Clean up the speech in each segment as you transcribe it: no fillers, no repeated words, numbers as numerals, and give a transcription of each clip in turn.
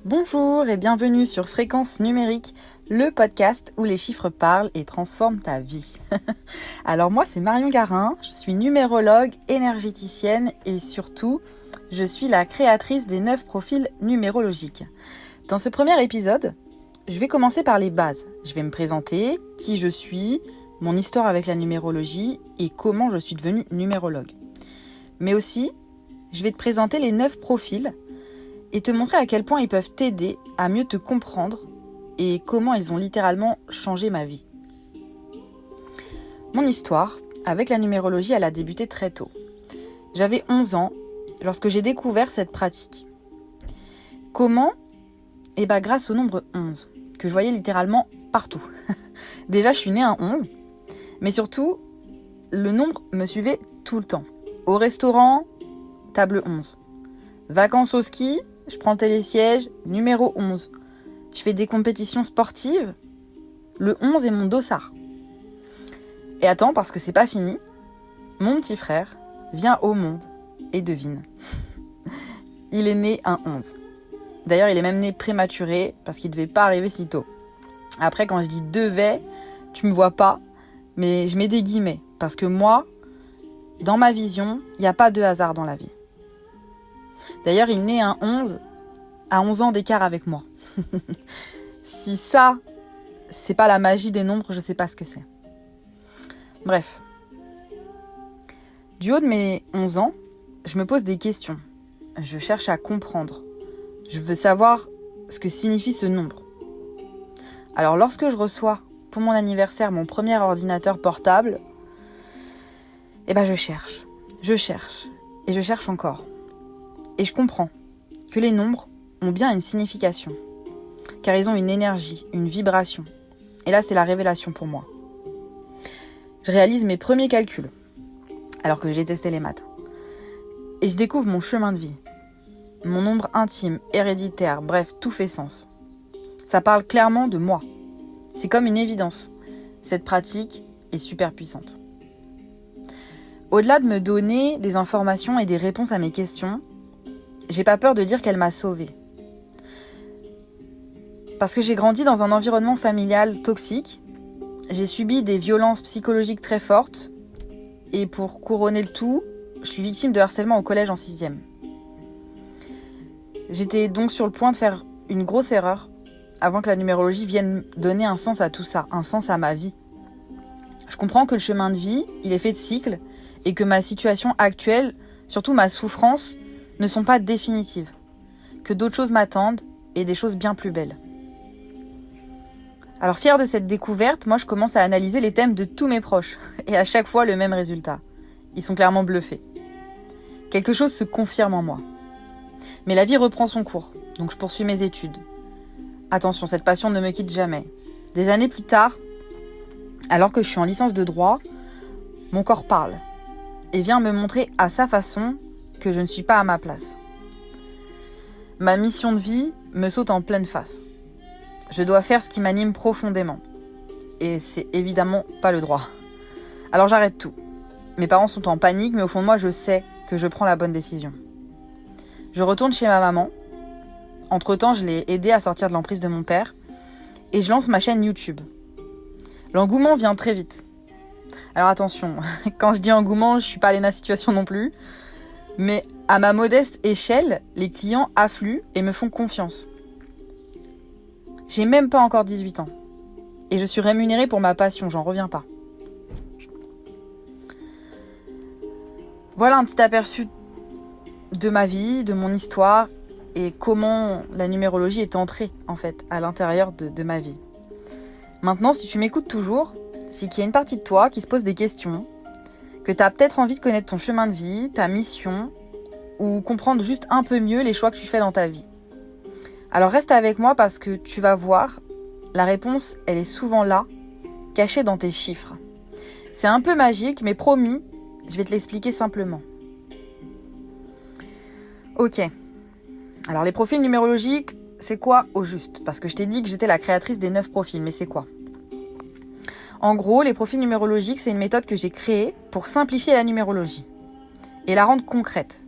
Bonjour et bienvenue sur Fréquence Numérique, le podcast où les chiffres parlent et transforment ta vie. Alors moi c'est Marion Garin, je suis numérologue, énergéticienne et surtout je suis la créatrice des 9 profils numérologiques. Dans ce premier épisode, je vais commencer par les bases. Je vais me présenter, qui je suis, mon histoire avec la numérologie et comment je suis devenue numérologue. Mais aussi, je vais te présenter les 9 profils et te montrer à quel point ils peuvent t'aider à mieux te comprendre et comment ils ont littéralement changé ma vie. Mon histoire avec la numérologie, elle a débuté très tôt. J'avais 11 ans lorsque j'ai découvert cette pratique. Comment ? Grâce au nombre 11, que je voyais littéralement partout. Déjà, je suis née un 11, mais surtout, le nombre me suivait tout le temps. Au restaurant, table 11. Vacances au ski, je prends télésiège, numéro 11. Je fais des compétitions sportives, le 11 est mon dossard. Et attends, parce que c'est pas fini, mon petit frère vient au monde et devine. Il est né un 11. D'ailleurs, il est même né prématuré parce qu'il devait pas arriver si tôt. Après, quand je dis devait, tu me vois pas, mais je mets des guillemets. Parce que moi, dans ma vision, il n'y a pas de hasard dans la vie. D'ailleurs, il naît un 11 à 11 ans d'écart avec moi. Si ça, c'est pas la magie des nombres, je sais pas ce que c'est. Bref. Du haut de mes 11 ans, je me pose des questions. Je cherche à comprendre. Je veux savoir ce que signifie ce nombre. Alors, lorsque je reçois pour mon anniversaire mon premier ordinateur portable, je cherche. Et je cherche encore. Et je comprends que les nombres ont bien une signification, car ils ont une énergie, une vibration. Et là, c'est la révélation pour moi. Je réalise mes premiers calculs, alors que j'ai testé les maths. Et je découvre mon chemin de vie, mon nombre intime, héréditaire, bref, tout fait sens. Ça parle clairement de moi. C'est comme une évidence. Cette pratique est super puissante. Au-delà de me donner des informations et des réponses à mes questions, j'ai pas peur de dire qu'elle m'a sauvée. Parce que j'ai grandi dans un environnement familial toxique, j'ai subi des violences psychologiques très fortes, et pour couronner le tout, je suis victime de harcèlement au collège en 6e. J'étais donc sur le point de faire une grosse erreur avant que la numérologie vienne donner un sens à tout ça, un sens à ma vie. Je comprends que le chemin de vie, il est fait de cycles, et que ma situation actuelle, surtout ma souffrance, ne sont pas définitives, que d'autres choses m'attendent et des choses bien plus belles. Alors fière de cette découverte, moi je commence à analyser les thèmes de tous mes proches et à chaque fois le même résultat. Ils sont clairement bluffés. Quelque chose se confirme en moi. Mais la vie reprend son cours, donc je poursuis mes études. Attention, cette passion ne me quitte jamais. Des années plus tard, alors que je suis en licence de droit, mon corps parle et vient me montrer à sa façon que je ne suis pas à ma place. Ma mission de vie me saute en pleine face. Je dois faire ce qui m'anime profondément. Et c'est évidemment pas le droit. Alors j'arrête tout. Mes parents sont en panique, mais au fond de moi, je sais que je prends la bonne décision. Je retourne chez ma maman. Entre-temps, je l'ai aidée à sortir de l'emprise de mon père. Et je lance ma chaîne YouTube. L'engouement vient très vite. Alors attention, quand je dis engouement, je suis pas Léna Situation non plus. Mais à ma modeste échelle, les clients affluent et me font confiance. J'ai même pas encore 18 ans. Et je suis rémunérée pour ma passion, j'en reviens pas. Voilà un petit aperçu de ma vie, de mon histoire et comment la numérologie est entrée, en fait, à l'intérieur de ma vie. Maintenant, si tu m'écoutes toujours, c'est qu'il y a une partie de toi qui se pose des questions, que tu as peut-être envie de connaître ton chemin de vie, ta mission, ou comprendre juste un peu mieux les choix que tu fais dans ta vie. Alors reste avec moi parce que tu vas voir, la réponse, elle est souvent là, cachée dans tes chiffres. C'est un peu magique, mais promis, je vais te l'expliquer simplement. Ok. Alors les profils numérologiques, c'est quoi au juste ? Parce que je t'ai dit que j'étais la créatrice des 9 profils, mais c'est quoi ? En gros, les profils numérologiques, c'est une méthode que j'ai créée pour simplifier la numérologie et la rendre concrète.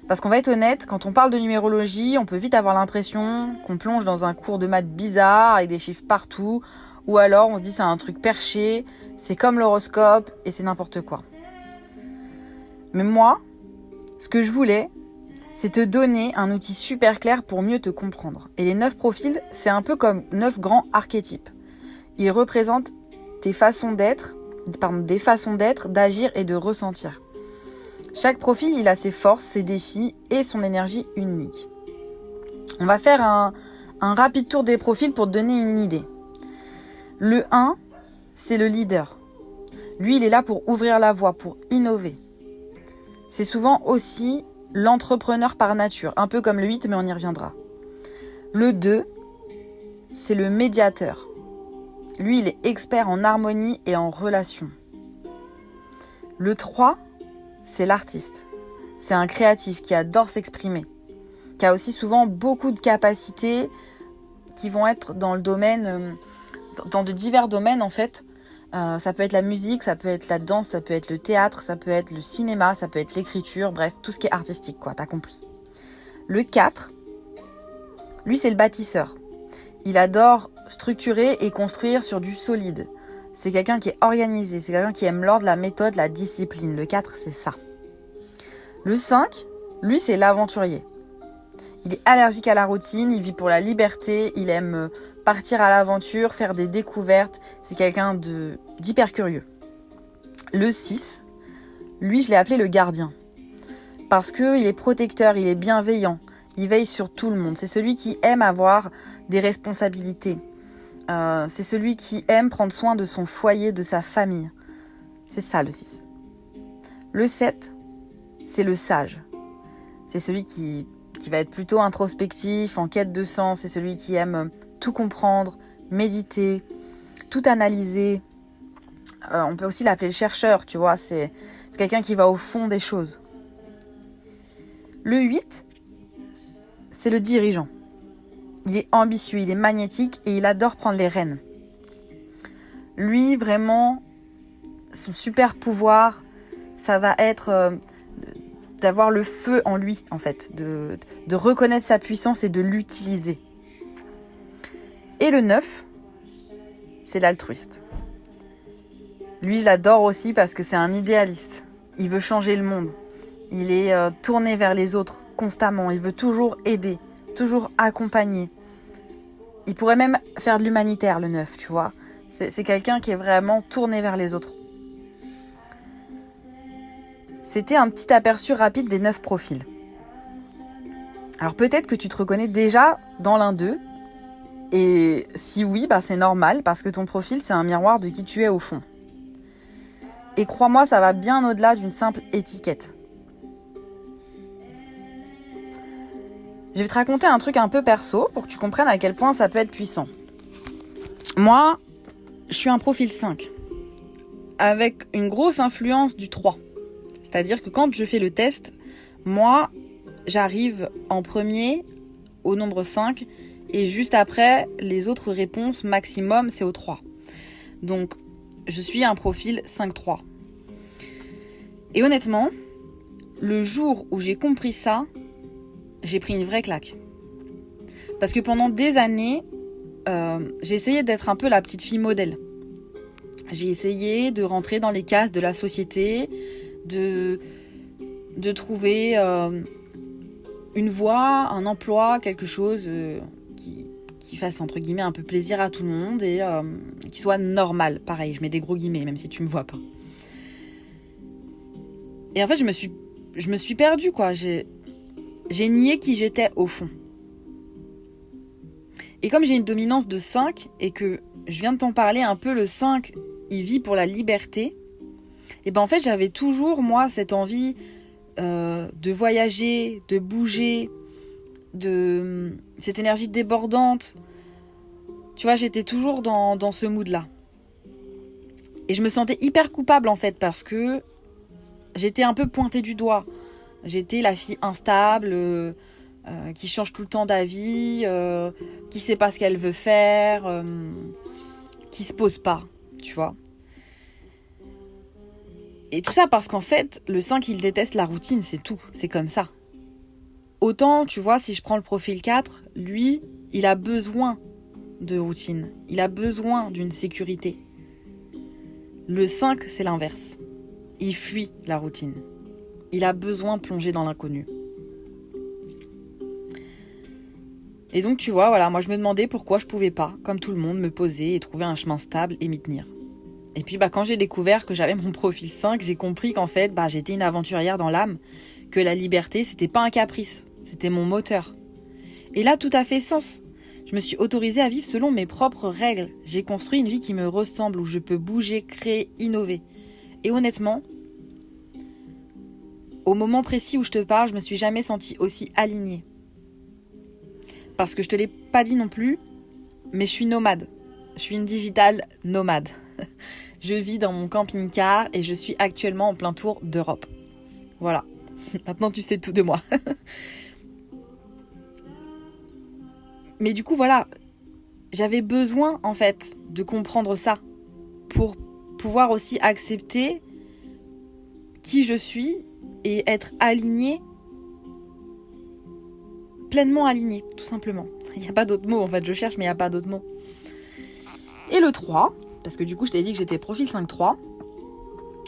Parce qu'on va être honnête, quand on parle de numérologie, on peut vite avoir l'impression qu'on plonge dans un cours de maths bizarre avec des chiffres partout, ou alors on se dit c'est un truc perché, c'est comme l'horoscope et c'est n'importe quoi. Mais moi, ce que je voulais, c'est te donner un outil super clair pour mieux te comprendre. Et les 9 profils, c'est un peu comme 9 grands archétypes. Ils représentent des façons d'être, d'agir et de ressentir. Chaque profil, il a ses forces, ses défis et son énergie unique. On va faire un rapide tour des profils pour te donner une idée. Le 1, c'est le leader. Lui, il est là pour ouvrir la voie, pour innover. C'est souvent aussi l'entrepreneur par nature, un peu comme le 8, mais on y reviendra. Le 2, c'est le médiateur. Lui, il est expert en harmonie et en relation. Le 3, c'est l'artiste. C'est un créatif qui adore s'exprimer, qui a aussi souvent beaucoup de capacités qui vont être dans le domaine, dans de divers domaines en fait. Ça peut être la musique, ça peut être la danse, ça peut être le théâtre, ça peut être le cinéma, ça peut être l'écriture, bref, tout ce qui est artistique, quoi, t'as compris. Le 4, lui, c'est le bâtisseur. Il adore structurer et construire sur du solide. C'est quelqu'un qui est organisé, c'est quelqu'un qui aime l'ordre, la méthode, la discipline. Le 4, c'est ça. Le 5, lui, c'est l'aventurier. Il est allergique à la routine, il vit pour la liberté, il aime partir à l'aventure, faire des découvertes. C'est quelqu'un d'hyper curieux. Le 6, lui, je l'ai appelé le gardien. Parce qu'il est protecteur, il est bienveillant, il veille sur tout le monde. C'est celui qui aime avoir des responsabilités. C'est celui qui aime prendre soin de son foyer, de sa famille. C'est ça le 6. Le 7, c'est le sage. C'est celui qui va être plutôt introspectif, en quête de sens. C'est celui qui aime tout comprendre, méditer, tout analyser. On peut aussi l'appeler le chercheur, tu vois. C'est quelqu'un qui va au fond des choses. Le 8, c'est le dirigeant. Il est ambitieux, il est magnétique et il adore prendre les rênes. Lui, vraiment, son super pouvoir, ça va être d'avoir le feu en lui, en fait, de reconnaître sa puissance et de l'utiliser. Et le 9, c'est l'altruiste. Lui, je l'adore aussi parce que c'est un idéaliste. Il veut changer le monde. Il est tourné vers les autres constamment. Il veut toujours aider, toujours accompagner. Il pourrait même faire de l'humanitaire, le 9, tu vois. C'est quelqu'un qui est vraiment tourné vers les autres. C'était un petit aperçu rapide des 9 profils. Alors peut-être que tu te reconnais déjà dans l'un d'eux. Et si oui, c'est normal parce que ton profil, c'est un miroir de qui tu es au fond. Et crois-moi, ça va bien au-delà d'une simple étiquette. Je vais te raconter un truc un peu perso pour que tu comprennes à quel point ça peut être puissant. Moi, je suis un profil 5 avec une grosse influence du 3. C'est-à-dire que quand je fais le test, moi, j'arrive en premier au nombre 5 et juste après, les autres réponses maximum, c'est au 3. Donc, je suis un profil 5-3. Et honnêtement, le jour où j'ai compris ça, j'ai pris une vraie claque. Parce que pendant des années, j'ai essayé d'être un peu la petite fille modèle. J'ai essayé de rentrer dans les cases de la société, de trouver une voie, un emploi, quelque chose qui fasse entre guillemets un peu plaisir à tout le monde et qui soit normal. Pareil, je mets des gros guillemets, même si tu me vois pas. Et en fait, je me suis perdue, quoi. J'ai nié qui j'étais au fond. Et comme j'ai une dominance de 5 et que je viens de t'en parler un peu, le 5, il vit pour la liberté. Et en fait, j'avais toujours, moi, cette envie de voyager, de bouger, de cette énergie débordante. Tu vois, j'étais toujours dans ce mood-là. Et je me sentais hyper coupable, en fait, parce que j'étais un peu pointée du doigt. J'étais la fille instable, qui change tout le temps d'avis, qui sait pas ce qu'elle veut faire, qui se pose pas, tu vois. Et tout ça parce qu'en fait, le 5, il déteste la routine, c'est tout. C'est comme ça. Autant, tu vois, si je prends le profil 4, lui, il a besoin de routine. Il a besoin d'une sécurité. Le 5, c'est l'inverse. Il fuit la routine. Il a besoin de plonger dans l'inconnu. Et donc, tu vois, voilà, moi je me demandais pourquoi je pouvais pas, comme tout le monde, me poser et trouver un chemin stable et m'y tenir. Et puis, quand j'ai découvert que j'avais mon profil 5, j'ai compris qu'en fait, j'étais une aventurière dans l'âme, que la liberté, c'était pas un caprice, c'était mon moteur. Et là, tout a fait sens. Je me suis autorisée à vivre selon mes propres règles. J'ai construit une vie qui me ressemble, où je peux bouger, créer, innover. Et honnêtement, au moment précis où je te parle, je me suis jamais sentie aussi alignée. Parce que je te l'ai pas dit non plus, mais je suis nomade. Je suis une digital nomade. Je vis dans mon camping-car et je suis actuellement en plein tour d'Europe. Voilà. Maintenant, tu sais tout de moi. Mais du coup, voilà. J'avais besoin, en fait, de comprendre ça pour pouvoir aussi accepter qui je suis et être alignée, pleinement alignée, tout simplement. Il n'y a pas d'autre mot, en fait. Je cherche, mais il n'y a pas d'autre mot. Et le 3, parce que du coup, je t'ai dit que j'étais profil 5-3,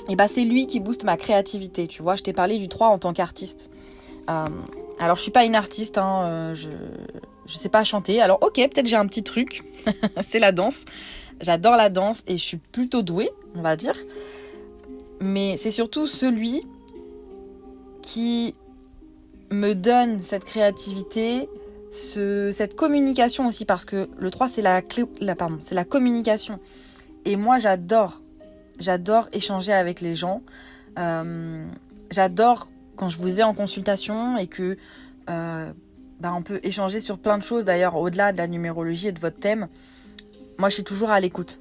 et c'est lui qui booste ma créativité, tu vois. Je t'ai parlé du 3 en tant qu'artiste. Alors, je suis pas une artiste, je sais pas chanter. Alors, ok, peut-être j'ai un petit truc, c'est la danse. J'adore la danse et je suis plutôt douée, on va dire. Mais c'est surtout celui qui me donne cette créativité, cette communication aussi, parce que le 3, c'est c'est la communication. Et moi, j'adore échanger avec les gens. J'adore quand je vous ai en consultation et que on peut échanger sur plein de choses, d'ailleurs, au-delà de la numérologie et de votre thème. Moi, je suis toujours à l'écoute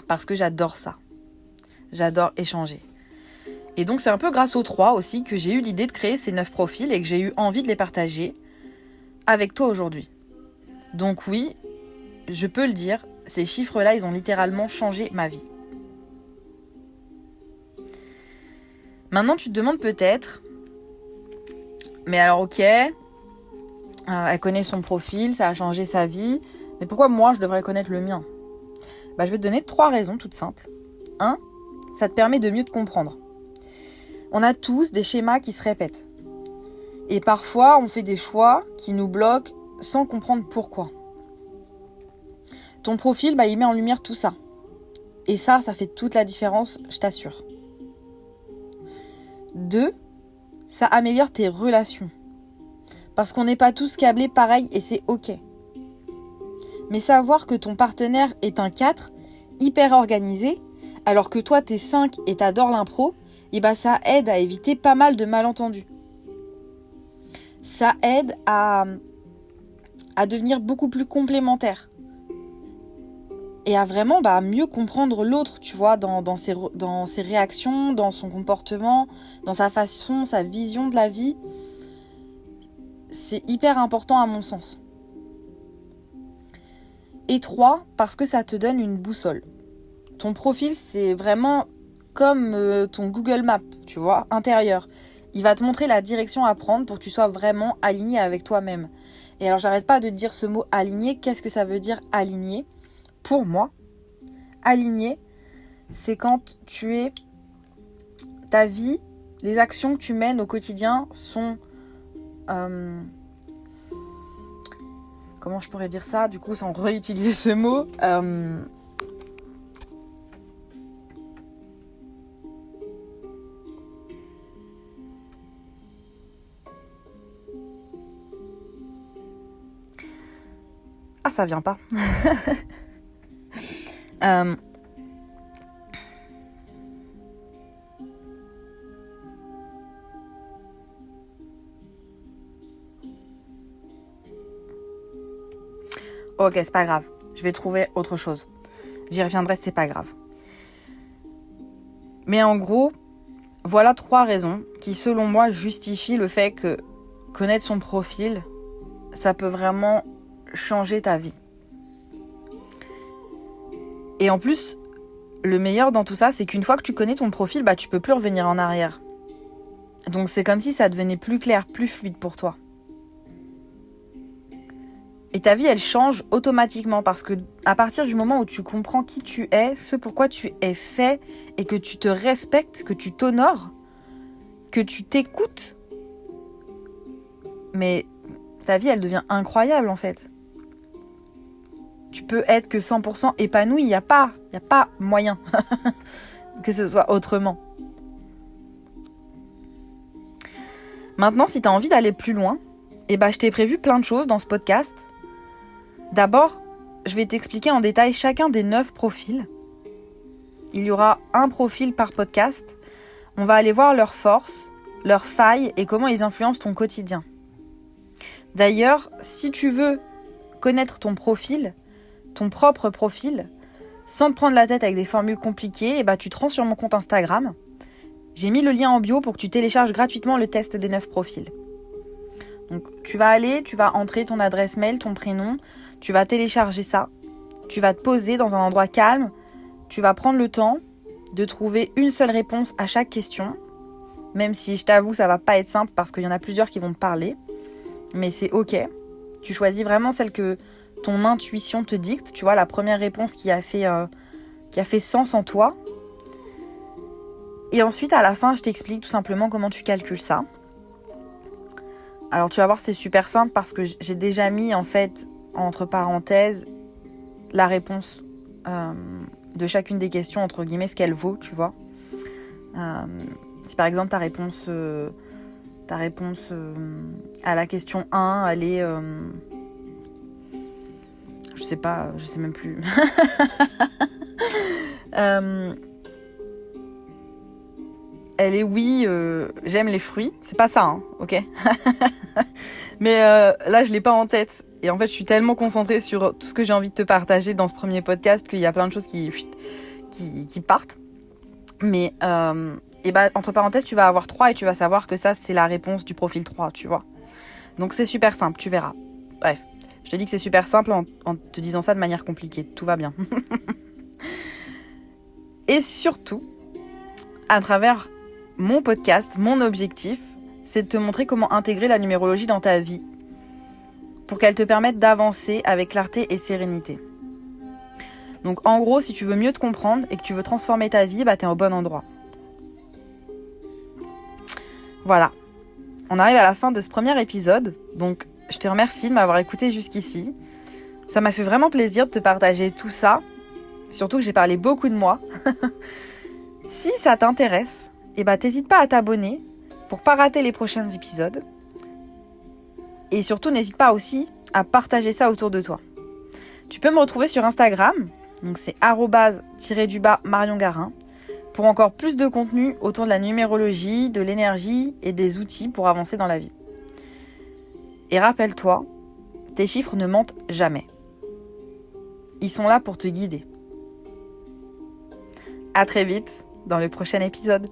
parce que j'adore ça. J'adore échanger. Et donc, c'est un peu grâce aux 3 aussi que j'ai eu l'idée de créer ces 9 profils et que j'ai eu envie de les partager avec toi aujourd'hui. Donc oui, je peux le dire, ces chiffres-là, ils ont littéralement changé ma vie. Maintenant, tu te demandes peut-être, mais alors ok, elle connaît son profil, ça a changé sa vie, mais pourquoi moi je devrais connaître le mien ? Je vais te donner 3 raisons toutes simples. 1, ça te permet de mieux te comprendre. On a tous des schémas qui se répètent. Et parfois, on fait des choix qui nous bloquent sans comprendre pourquoi. Ton profil, il met en lumière tout ça. Et ça fait toute la différence, je t'assure. 2, ça améliore tes relations. Parce qu'on n'est pas tous câblés pareil et c'est ok. Mais savoir que ton partenaire est un 4, hyper organisé, alors que toi t'es 5 et t'adores l'impro, ça aide à éviter pas mal de malentendus. Ça aide à devenir beaucoup plus complémentaires. Et à vraiment mieux comprendre l'autre, tu vois, dans ses réactions, dans son comportement, dans sa façon, sa vision de la vie. C'est hyper important à mon sens. Et 3, parce que ça te donne une boussole. Ton profil, c'est vraiment comme ton Google Maps, tu vois, intérieur. Il va te montrer la direction à prendre pour que tu sois vraiment aligné avec toi-même. Et alors, j'arrête pas de te dire ce mot aligné. Qu'est-ce que ça veut dire aligné ? Pour moi, aligné, c'est quand ta vie, les actions que tu mènes au quotidien sont... comment je pourrais dire ça, du coup, sans réutiliser ce mot Ah, ça vient pas. Ok, c'est pas grave. Je vais trouver autre chose. J'y reviendrai, c'est pas grave. Mais en gros, voilà 3 raisons qui, selon moi, justifient le fait que connaître son profil, ça peut vraiment changer ta vie. Et en plus, le meilleur dans tout ça, c'est qu'une fois que tu connais ton profil, tu peux plus revenir en arrière. Donc c'est comme si ça devenait plus clair, plus fluide pour toi. Et ta vie, elle change automatiquement parce que à partir du moment où tu comprends qui tu es, ce pourquoi tu es fait et que tu te respectes, que tu t'honores, que tu t'écoutes, mais ta vie, elle devient incroyable en fait. Tu peux être que 100% épanoui, il n'y a pas moyen que ce soit autrement. Maintenant, si tu as envie d'aller plus loin, je t'ai prévu plein de choses dans ce podcast. D'abord, je vais t'expliquer en détail chacun des 9 profils. Il y aura un profil par podcast. On va aller voir leurs forces, leurs failles et comment ils influencent ton quotidien. D'ailleurs, si tu veux connaître ton profil, ton propre profil, sans te prendre la tête avec des formules compliquées, tu te rends sur mon compte Instagram. J'ai mis le lien en bio pour que tu télécharges gratuitement le test des 9 profils. Donc tu vas entrer ton adresse mail, ton prénom, tu vas télécharger ça, tu vas te poser dans un endroit calme, tu vas prendre le temps de trouver une seule réponse à chaque question, même si je t'avoue ça va pas être simple parce qu'il y en a plusieurs qui vont te parler, mais c'est ok. Tu choisis vraiment celle que ton intuition te dicte, tu vois, la première réponse qui a fait sens en toi. Et ensuite à la fin je t'explique tout simplement comment tu calcules ça. Alors tu vas voir, c'est super simple parce que j'ai déjà mis en fait entre parenthèses la réponse de chacune des questions, entre guillemets, ce qu'elle vaut, tu vois. Si par exemple ta réponse à la question 1, elle est... je sais même plus. Elle est oui, j'aime les fruits. C'est pas ça, hein, ok. Mais là, je l'ai pas en tête. Et en fait, je suis tellement concentrée sur tout ce que j'ai envie de te partager dans ce premier podcast qu'il y a plein de choses qui partent. Mais entre parenthèses, tu vas avoir 3 et tu vas savoir que ça, c'est la réponse du profil 3, tu vois. Donc c'est super simple, tu verras. Bref, je te dis que c'est super simple en te disant ça de manière compliquée. Tout va bien. Et surtout, à travers mon podcast, mon objectif, c'est de te montrer comment intégrer la numérologie dans ta vie pour qu'elle te permette d'avancer avec clarté et sérénité. Donc en gros, si tu veux mieux te comprendre et que tu veux transformer ta vie, t'es au bon endroit. Voilà. On arrive à la fin de ce premier épisode, donc je te remercie de m'avoir écouté jusqu'ici. Ça m'a fait vraiment plaisir de te partager tout ça, surtout que j'ai parlé beaucoup de moi. Si ça t'intéresse, t'hésites pas à t'abonner pour pas rater les prochains épisodes. Et surtout, n'hésite pas aussi à partager ça autour de toi. Tu peux me retrouver sur Instagram, donc c'est @Marion Garin, pour encore plus de contenu autour de la numérologie, de l'énergie et des outils pour avancer dans la vie. Et rappelle-toi, tes chiffres ne mentent jamais. Ils sont là pour te guider. À très vite dans le prochain épisode.